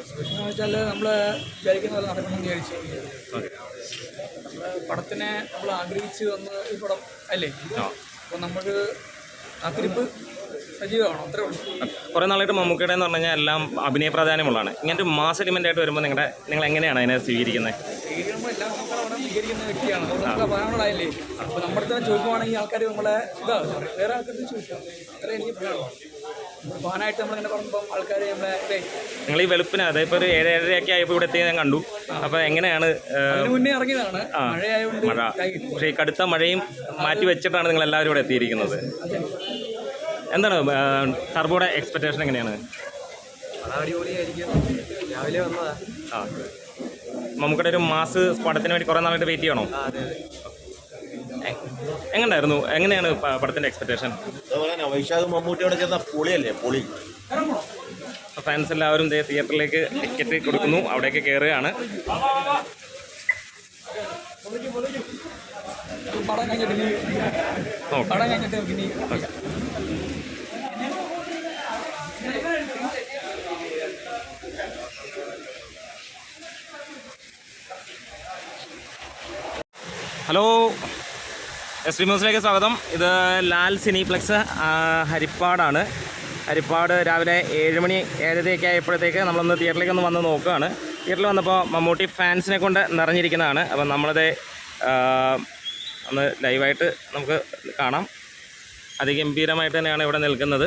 Expression വെച്ചാൽ നമ്മൾ വിചാരിക്കുന്ന പോലെ നടക്കണമെന്ന് വിചാരിച്ചു. നമ്മൾ പടത്തിനെ നമ്മൾ ആഗ്രഹിച്ച് വന്ന് ഈ പടം അല്ലേ, അപ്പോൾ നമുക്ക് ആ തിരിപ്പ് സജീവമാണോ, അത്രേ ഉള്ളൂ. കുറേ നാളായിട്ട് മമ്മൂക്കയുടെ എന്ന് പറഞ്ഞു കഴിഞ്ഞാൽ എല്ലാം അഭിനയ പ്രാധാന്യമുള്ളതാണ്. ഇങ്ങനത്തെ മാസ് എലിമെൻ്റ് ആയിട്ട് വരുമ്പോൾ നിങ്ങൾ എങ്ങനെയാണ് അതിനെ സ്വീകരിക്കുന്നത്? സ്വീകരിക്കുമ്പോൾ എല്ലാ ആൾക്കാരും അവിടെ സ്വീകരിക്കുന്ന വ്യക്തിയാണ്. അതുകൊണ്ട് പറയാനുള്ളതല്ലേ. അപ്പോൾ നമ്മുടെ തന്നെ ചോദിക്കുവാണെങ്കിൽ ആൾക്കാർ നമ്മളെ ഇതാണ് വേറെ ആൾക്കാർ ചോദിക്കാം. അത്ര എനിക്ക് പറയാനുള്ളൂ. ഫാനായിട്ട് നമ്മളിങ്ങനെ പറയുമ്പോൾ ആൾക്കാർ നമ്മളെ നിങ്ങൾ ഈ വെളുപ്പിന് അതായത് ഇപ്പോൾ ഒരു 7-7:30 ആയപ്പോൾ ഇവിടെ എത്തിയത് ഞാൻ കണ്ടു. അപ്പോൾ എങ്ങനെയാണ്? അതിന് മുന്നേ ഇറങ്ങിയതാണ്, മഴയായതുകൊണ്ട്. മഴ, പക്ഷേ ഈ കടുത്ത മഴയും മാറ്റി വെച്ചിട്ടാണ് നിങ്ങൾ എല്ലാവരും ഇവിടെ എത്തിയിരിക്കുന്നത്. എന്താണ് ടർബോയുടെ എക്സ്പെക്ടേഷൻ എങ്ങനെയാണ്? അടിപൊളിയായിരിക്കും. രാവിലെ വന്നതാ. മമ്മൂക്കയുടെ ഒരു മാസ് പടത്തിന് വേണ്ടി കുറേ നാളായിട്ട് വെയിറ്റ് ചെയ്യണോ? എങ്ങനെയായിരുന്നു? എങ്ങനെയാണ് പടത്തിൻ്റെ എക്സ്പെക്ടേഷൻ? മമ്മൂട്ടിയോടെ ചെന്ന പൊളിയല്ലേ, പൊളി. ഫാൻസ് എല്ലാവരും തിയേറ്ററിലേക്ക് ടിക്കറ്റ് കൊടുക്കുന്നു, അവിടേക്ക് കയറുകയാണ്. ഹലോ, എസ് ടി ന്യൂസിലേക്ക് സ്വാഗതം. ഇത് ലാൽ സിനിപ്ലെക്സ് ഹരിപ്പാടാണ്. ഹരിപ്പാട് രാവിലെ 7 മണി 7:30 ആയപ്പോഴത്തേക്ക് നമ്മളൊന്ന് തിയേറ്ററിലേക്ക് വന്ന് നോക്കുകയാണ്. തിയേറ്ററിൽ വന്നപ്പോൾ മമ്മൂട്ടി ഫാൻസിനെ കൊണ്ട് നിറഞ്ഞിരിക്കുന്നതാണ്. അപ്പം നമ്മളത് ഒന്ന് ലൈവായിട്ട് നമുക്ക് കാണാം. അതിഗംഭീരമായിട്ട് തന്നെയാണ് ഇവിടെ നിൽക്കുന്നത്.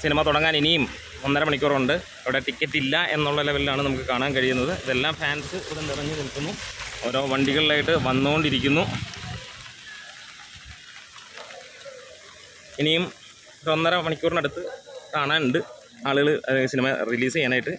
സിനിമ തുടങ്ങാൻ ഇനിയും 1.5 മണിക്കൂറുണ്ട്. ഇവിടെ ടിക്കറ്റ് ഇല്ല എന്നുള്ള ലെവലിലാണ് നമുക്ക് കാണാൻ കഴിയുന്നത്. ഇതെല്ലാം ഫാൻസ് ഇവിടെ നിറഞ്ഞു നിൽക്കുന്നു. ഓരോ വണ്ടികളിലായിട്ട് വന്നുകൊണ്ടിരിക്കുന്നു. ഇനിയും 1.5 മണിക്കൂറിനടുത്ത് കാണാനുണ്ട് ആളുകൾ സിനിമ റിലീസ് ചെയ്യാനായിട്ട്.